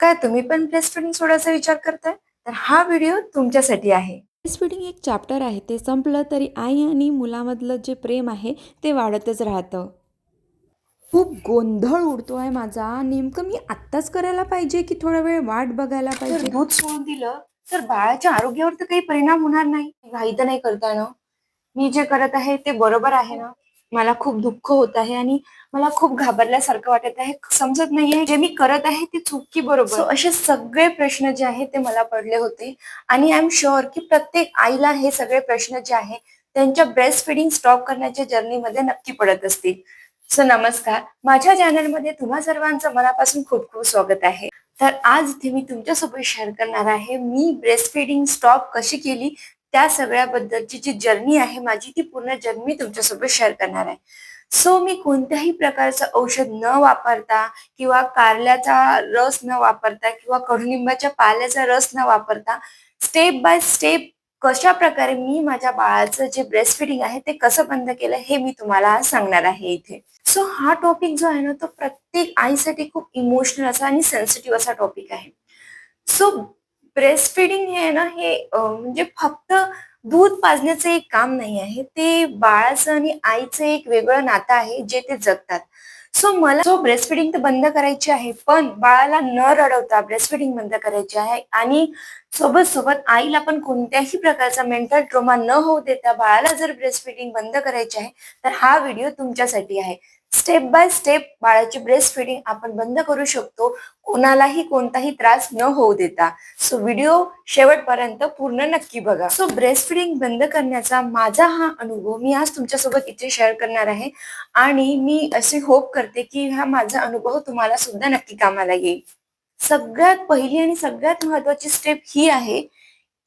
काय तुम्ही पण ब्रेस्ट फिडिंग सोडायचा विचार करताय? तर हा व्हिडिओ तुमच्यासाठी आहे. ब्रेस्टफीडिंग एक चॅप्टर आहे. ते संपलं तरी आई आणि मुलामधलं जे प्रेम आहे ते वाढतच राहतं. खूप गोंधळ उडतोय माझा. नेमकं मी आत्ताच करायला पाहिजे की थोडा वेळ वाट बघायला जर पाहिजे? दूध सोडून दिलं तर बाळाच्या आरोग्यावर तर काही परिणाम होणार नाही. घाई तर नाही करताय ना? मी जे करत आहे ते बरोबर आहे ना? मला खूप दुःख होत आहे आणि मला खूप घाबरल्यासारखं वाटत आहे. समजत नाहीये जे मी करत आहे ते चूक की बरोबर. सो असे सगळे प्रश्न जे आहेत ते मला पडले होते आणि आय एम शुअर की प्रत्येक आईला हे सगळे प्रश्न जे आहे त्यांच्या ब्रेस्ट फिडिंग स्टॉप करण्याच्या जर्नीमध्ये नक्की पडत असतील. सो नमस्कार. माझ्या चॅनलमध्ये तुम्हा सर्वांचं मनापासून खूप खूप स्वागत आहे. तर आज इथे मी तुमच्यासोबत शेअर करणार आहे मी ब्रेस्ट फीडिंग स्टॉप कशी केली त्या सगळ्याबद्दलची जी जर्नी आहे माझी ती पूर्ण जर्नी मी तुमच्यासोबत शेअर करणार आहे. सो मी कोणत्याही प्रकारचं औषध न वापरता किंवा कारल्याचा रस न वापरता किंवा कडुलिंबाच्या पाल्याचा रस न वापरता स्टेप बाय स्टेप कशा प्रकारे मी माझ्या बाळाचं जे ब्रेस्ट फीडिंग आहे ते कसं बंद केलं हे मी तुम्हाला आज सांगणार आहे इथे. सो हा टॉपिक जो आहे ना तो प्रत्येक आईसाठी खूप इमोशनल असा आणि सेन्सिटिव्ह असा टॉपिक आहे. सो ब्रेस्ट फीडिंग हे आहे ना हे म्हणजे फक्त दूध पाजण्याचं एक काम नाही आहे. ते बाळाचं आणि आईचं एक वेगळं नातं आहे जे ते जगतात. सो ब्रेस्ट फीडिंग तर बंद करायची आहे, पण बाळाला न रडवता ब्रेस्ट फीडिंग बंद करायची आहे आणि सोबत सोबत आईला पण कोणत्याही प्रकारचा मेंटल ट्रॉमा न होऊ देता बाळाला जर ब्रेस्ट फीडिंग बंद करायची आहे, तर हा व्हिडिओ तुमच्यासाठी आहे. स्टेप बाय स्टेप बाळाची ब्रेस्ट फीडिंग आपण बंद करू शकतो, कोणालाही कोणताही त्रास न होऊ देता. सो व्हिडिओ शेवटपर्यंत पूर्ण नक्की बघा. सो ब्रेस्ट फीडिंग बंद करण्याचा माझा हा अनुभव मी आज तुमच्यासोबत इथे शेअर करणार आहे आणि मी असे होप करते की हा माझा अनुभव तुम्हाला सुद्धा नक्की कामाला येईल. सगळ्यात पहिली आणि सगळ्यात महत्वाची स्टेप ही आहे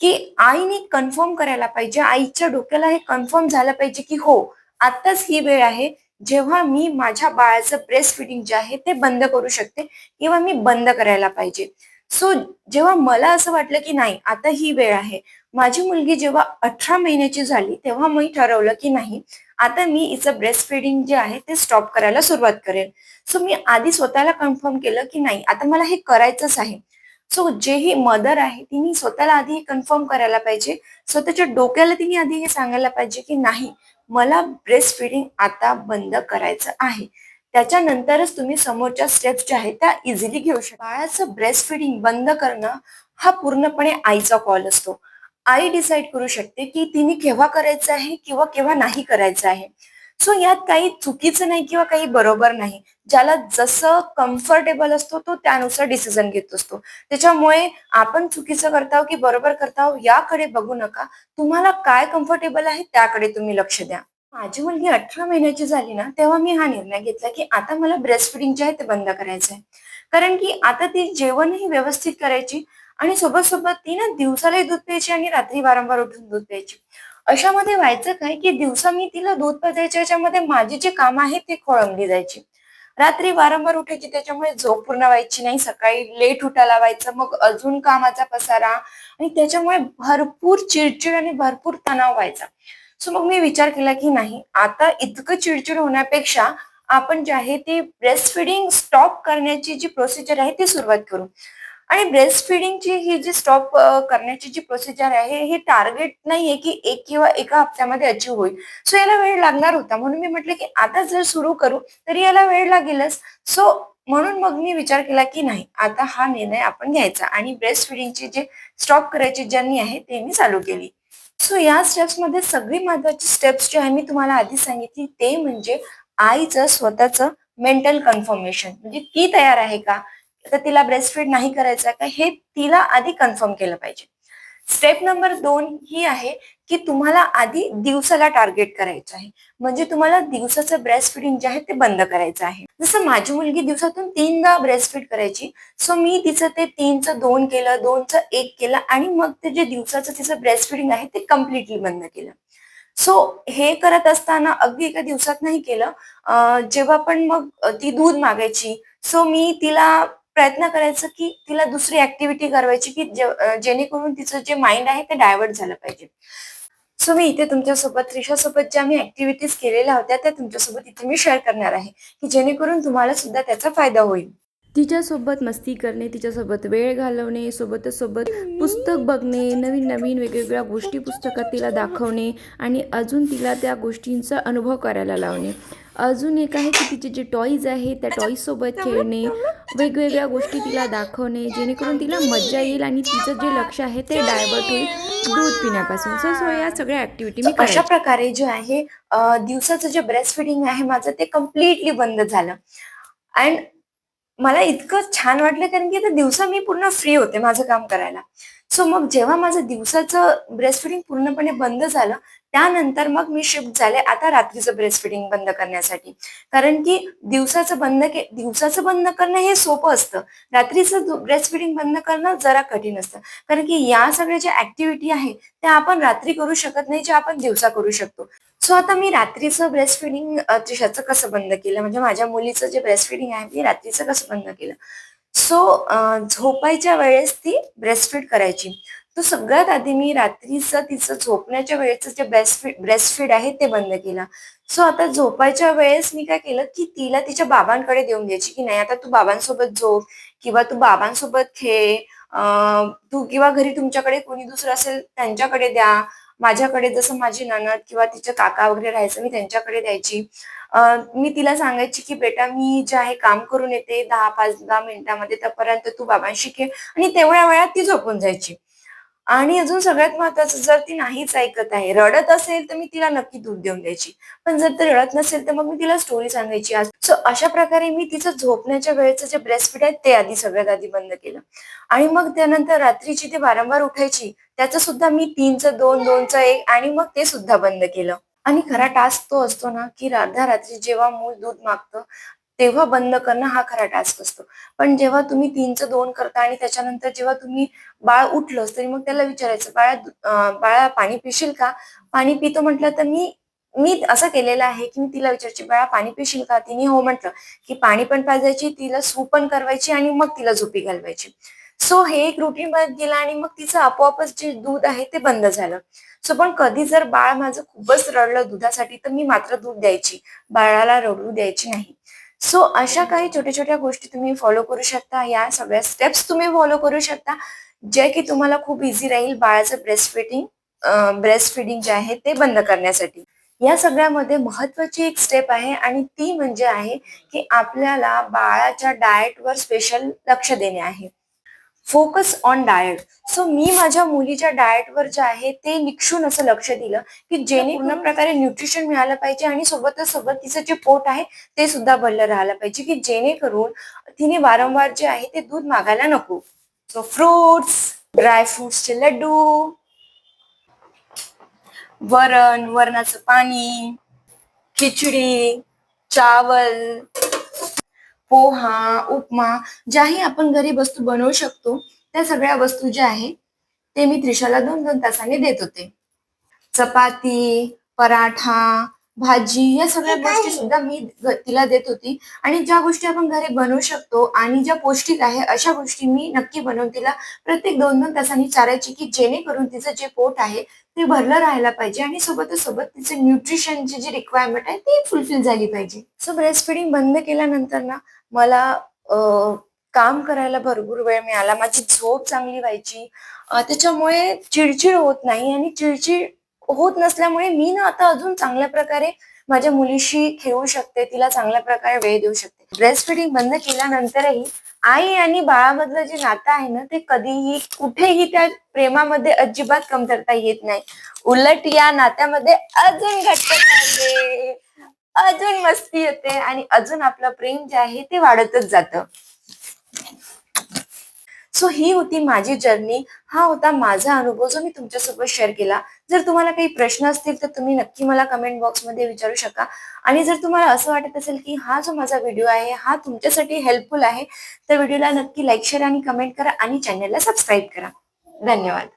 की आईने कन्फर्म करायला पाहिजे, आईच्या डोक्याला हे कन्फर्म झालं पाहिजे की हो, आत्ताच ही वेळ आहे जेव्हा मी माझ्या बाळाचं ब्रेस्ट फीडिंग जे आहे ते बंद करू शकते किंवा मी बंद करायला पाहिजे. सो जेव्हा मला असं वाटलं की नाही आता ही वेळ आहे, माझी मुलगी जेव्हा 18 महिन्याची झाली तेव्हा मी ठरवलं की नाही आता मी हिचं ब्रेस्ट फीडिंग जे आहे ते स्टॉप करायला सुरुवात करेन. सो मी आधी स्वतःला कन्फर्म केलं की नाही आता मला हे करायचंच आहे. सो जे ही मदर आहे तिने स्वतःला आधी हे कन्फर्म करायला पाहिजे. स्वतःच्या डोक्याला तिने आधी हे सांगायला पाहिजे की नाही मला ब्रेस्ट फीडिंग आता बंद करायचं आहे. त्याच्यानंतरच तुम्ही समोरच्या स्टेप्स ज्या आहेत त्या इझिली घेऊ शकता. बाळाचं ब्रेस्ट फीडिंग बंद करणं हा पूर्णपणे आईचा कॉल असतो. आई डिसाईड करू शकते की तिने केव्हा करायचं आहे किंवा केव्हा नाही करायचं आहे. सो यात काही चुकीचं नाही किंवा काही बरोबर नाही. ज्याला जसं कम्फर्टेबल असतो तो त्यानुसार डिसिजन घेत असतो. त्याच्यामुळे आपण चुकीचं करताव की बरोबर करताव याकडे बघू नका. तुम्हाला काय कम्फर्टेबल आहे त्याकडे तुम्ही लक्ष द्या. माझी मुलगी 18 महिन्याची झाली ना, तेव्हा मी हा निर्णय घेतला की आता मला ब्रेस्ट फीडिंग जे आहे ते बंद करायचं आहे. कारण की आता ती जेवणही व्यवस्थित करायची आणि सोबत-सोबत ती ना दिवसालाही दूध प्यायची आणि रात्री वारंवार उठून दूध प्यायची. अशामध्ये व्हायचं काय की दिवसा मी तिला दूध पाजायच्या ह्याच्यामध्ये माझी जी कामं आहेत ती खोळंबली जायची. रात्री वारंवार उठायची त्याच्यामुळे झोप पूर्ण व्हायची नाही. सकाळी लेट उठायला व्हायचं. मग अजून कामाचा पसारा आणि त्याच्यामुळे भरपूर चिडचिड आणि भरपूर तणाव व्हायचा. सो मग मी विचार केला की नाही आता इतकं चिडचिड होण्यापेक्षा आपण जे आहे ते ब्रेस्ट फीडिंग स्टॉप करण्याची जी प्रोसिजर आहे ती सुरुवात करू. आणि ब्रेस्ट फीडिंगची ही जी स्टॉप करण्याची जी प्रोसिजर आहे हे टार्गेट नाहीये की एक किंवा एका हफ्त्यामध्ये अचीव्ह होईल. सो याला वेळ लागणार होता. म्हणून मी म्हटलं की आता जर सुरू करू तरी याला वेळ लागेलच. सो म्हणून मग मी विचार केला की नाही आता हा निर्णय आपण घ्यायचा आणि ब्रेस्ट फीडिंगची जी स्टॉप करायची जर्नी आहे ते मी चालू केली. सो या स्टेप्समध्ये सगळी महत्वाची स्टेप्स जी आहे मी तुम्हाला आधी सांगितली ते म्हणजे आईचं स्वतःचं मेंटल कन्फर्मेशन म्हणजे ती तयार आहे का? तर तिला ब्रेस्टफीड नाही करायचं का हे तिला आधी कन्फर्म केलं पाहिजे. स्टेप नंबर 2 ही आहे की तुम्हाला आधी दिवसाला टार्गेट करायचं आहे. म्हणजे तुम्हाला दिवसाचं ब्रेस्ट फीडिंग जे आहे ते बंद करायचं आहे. जसं माझी मुलगी दिवसातून 3दा ब्रेस्ट फीड करायची. सो मी तिचं ते 3चं 2 केलं, 2चं 1 केलं आणि मग ते जे दिवसाचं तिचं ब्रेस्ट फीडिंग आहे ते कंप्लीटली बंद केलं. सो हे करत असताना अगदी एका दिवसात नाही केलं. जेव्हा पण मग ती दूध मागायची, सो मी तिला प्रयत्न करायचं की तिला दुसरी ॲक्टिव्हिटी करवायची की जेणेकरून तिचं जे माइंड आहे ते डायव्हर्ट झालं पाहिजे. सो मी इथे तुमच्यासोबत त्रिशासोबत ज्या मी ॲक्टिव्हिटीज केलेल्या होत्या त्या तुमच्यासोबत इथे मी शेअर करणार आहे, की जेणेकरून तुम्हाला सुद्धा त्याचा फायदा होईल. तिच्यासोबत मस्ती करणे, तिच्यासोबत वेळ घालवणे, सोबत पुस्तक बघणे, नवीन नवीन वेगवेगळ्या गोष्टी पुस्तकात तिला दाखवणे आणि अजून तिला त्या गोष्टींचा अनुभव करायला लावणे. अजून एक आहे की तिचे जे टॉईज आहे त्या टॉईजसोबत खेळणे, वेगवेगळ्या गोष्टी तिला दाखवणे, जेणेकरून तिला मज्जा येईल आणि तिचं जे लक्ष आहे ते डायव्हर्ट होईल दूध पिण्यापासून. सो या सगळ्या ॲक्टिव्हिटी मी अशा करायची. प्रकारे जे आहे दिवसाचं जे ब्रेस्ट फिडिंग आहे माझं ते कम्प्लिटली बंद झालं. अँड मला इतकं छान वाटलं कारण की आता दिवसा मी पूर्ण फ्री होते माझं काम करायला. सो मग जेव्हा माझं दिवसाचं ब्रेस्ट फिडिंग पूर्णपणे बंद झालं, त्यानंतर मग मी शिफ्ट झाले आता रात्रीचं ब्रेस्ट फिडिंग बंद करण्यासाठी. कारण की दिवसाचं बंद करणं हे सोपं असतं. रात्रीचं ब्रेस्ट फिडिंग बंद करणं जरा कठीण असतं. कारण की या सगळ्या ज्या ॲक्टिव्हिटी आहे, त्या आपण रात्री करू शकत नाही, ज्या आपण दिवसा करू शकतो. सो आता मी रात्रीचं ब्रेस्ट फिडिंग त्रिशाचं कसं बंद केलं, म्हणजे माझ्या मुलीचं जे ब्रेस्ट फिडिंग आहे ते रात्रीचं कसं बंद केलं. सो झोपायच्या वेळेस ती ब्रेस्टफीड करायची. तर सगळ्यात आधी मी रात्रीचं तिचं झोपण्याच्या वेळेचं जे ब्रेस्टफीड आहे ते बंद केलं. सो आता झोपायच्या वेळेस मी काय केलं, की तिला तिच्या बाबांकडे देऊन द्यायची, की नाही आता तू बाबांसोबत झोप किंवा तू बाबांसोबत खेळ. तू किंवा घरी तुमच्याकडे कोणी दुसरं असेल त्यांच्याकडे द्या. माझ्याकडे जसं माझी नणद किंवा तिचे काका वगैरे राहायचं मी त्यांच्याकडे द्यायची. मी तिला सांगायची, की "बेटा मी जे आहे काम करून येते 5-10 मिनिटामध्ये, तोपर्यंत तू बाबांशी खेळ" आणि तेवढ्या वेळात ती झोपून जायची. आणि अजून सगळ्यात महत्त्वाचं जर ती नाहीच ऐकत आहे, रडत असेल तर मी तिला नक्की दूध देऊन द्यायची. पण जर ती रडत नसेल तर मग मी तिला स्टोरी सांगायची. सो अशा प्रकारे मी तिचं झोपण्याच्या वेळेचं जे ब्रेस्टफीड आहे ते सगळ्यात आधी बंद केलं. आणि मग त्यानंतर रात्रीची ती वारंवार उठायची, त्याचं सुद्धा मी 3चं 2, 2चं 1 आणि मग ते सुद्धा बंद केलं. आणि खरा टास्क तो असतो ना, की अर्ध्या रात्री जेव्हा मूल दूध मागतं, तेव्हा बंद करणं हा खरा टास्क असतो. पण जेव्हा तुम्ही 3चं 2 करता आणि त्याच्यानंतर जेव्हा तुम्ही बाळ उठलंच तरी मग त्याला विचारायचं, "बाळा पाणी पिशील का?" पाणी पितो म्हटलं तर मी मी असं केलेलं आहे, की मी तिला विचारायची, "बाळा पाणी पिशील का?" तिने हो म्हटलं, की पाणी पण पाजायची, तिला सूप पण करवायची आणि मग तिला झोपी घालवायची. सो हे एक रुटीन बनत गेलं आणि मग तिचं आपोआपच जे दूध आहे ते बंद झालं. सो पण कधी जर बाळ माझं खूपच रडलं दुधासाठी तर मी मात्र दूध द्यायची. बाळाला रडू द्यायची नाही. सो अशा काही छोट्या-छोट्या गोष्टी तुम्ही फॉलो करू शकता. या सगळ्या स्टेप्स तुम्ही फॉलो करू शकता, जे की तुम्हाला खूप ईझी राहील बाळाचं ब्रेस्ट फीडिंग जे आहे ते बंद करण्यासाठी. या सगळ्यामध्ये महत्त्वाची एक स्टेप आहे आणि ती म्हणजे आहे, की आपल्याला बाळाच्या डाएटवर स्पेशल लक्ष देणे आहे. Focus on diet. सो मी माझ्या मुलीच्या डाएटवर जे आहे ते निक्षून असं लक्ष दिलं, की जेणे पूर्ण प्रकारे न्यूट्रिशन मिळालं पाहिजे आणि सोबतच सोबत तिचं जे पोट आहे ते सुद्धा भरलं राहायला पाहिजे, की जेणेकरून तिने वारंवार जे आहे ते दूध मागायला नको. सो फ्रुट्स, ड्राय फ्रुट्सचे लड्डू, वरणाचं पाणी, खिचडी, चावल, पोहा, उपमा ज्याही आपण घरी वस्तू बनवू शकतो, त्या सगळ्या वस्तू ज्या आहे, ते मी त्रिशाला 2-2 तासांनी देत होते. चपाती, पराठा, भाजी या सगळ्या गोष्टी सुद्धा मी तिला देत होती आणि ज्या गोष्टी आपण घरी बनवू शकतो आणि ज्या पौष्टिक आहे, अशा गोष्टी मी नक्की बनवून तिला प्रत्येक 2-2 तासांनी चारायची, की जेणेकरून तिचं जे पोट आहे, ते भरलं राहायला पाहिजे आणि सोबतच सोबत तिचं न्यूट्रिशनची जी रिक्वायरमेंट आहे, ती फुलफिल झाली पाहिजे. सो ब्रेस्ट फीडिंग बंद केल्यानंतर ना, मला अ, काम करायला भरपूर वेळ मिळाला. माझी झोप चांगली व्हायची. त्याच्यामुळे चिडचिड होत नाही आणि चिडचिड होत नसल्यामुळे मी ना आता अजून चांगल्या प्रकारे माझ्या मुलीशी खेळू शकते, तिला चांगल्या प्रकारे वेळ देऊ शकते. ब्रेस्ट फीडिंग बंद केल्यानंतरही आई आणि बाळामधलं जे नातं आहे ना, ते कधीही कुठेही त्या प्रेमामध्ये अजिबात कमतरता येत नाही. उलट या नात्यामध्ये अजून घट्टता येते, अजून मस्ती येते आणि अजून आपलं प्रेम जे आहे ते वाढतच जातं. सो ही होती माझी जर्नी. हा होता माझा अनुभव जो मी तुमच्यासोबत शेअर केला. जर तुम्हाला काही प्रश्न असतील तर तुम्ही नक्की मला कमेंट बॉक्समध्ये विचारू शकता आणि जर तुम्हाला असं वाटत असेल की हा जो माझा व्हिडिओ आहे हा तुमच्यासाठी हेल्पफुल आहे, तर व्हिडिओला नक्की लाईक, शेअर आणि कमेंट करा आणि चॅनलला सबस्क्राईब करा. धन्यवाद.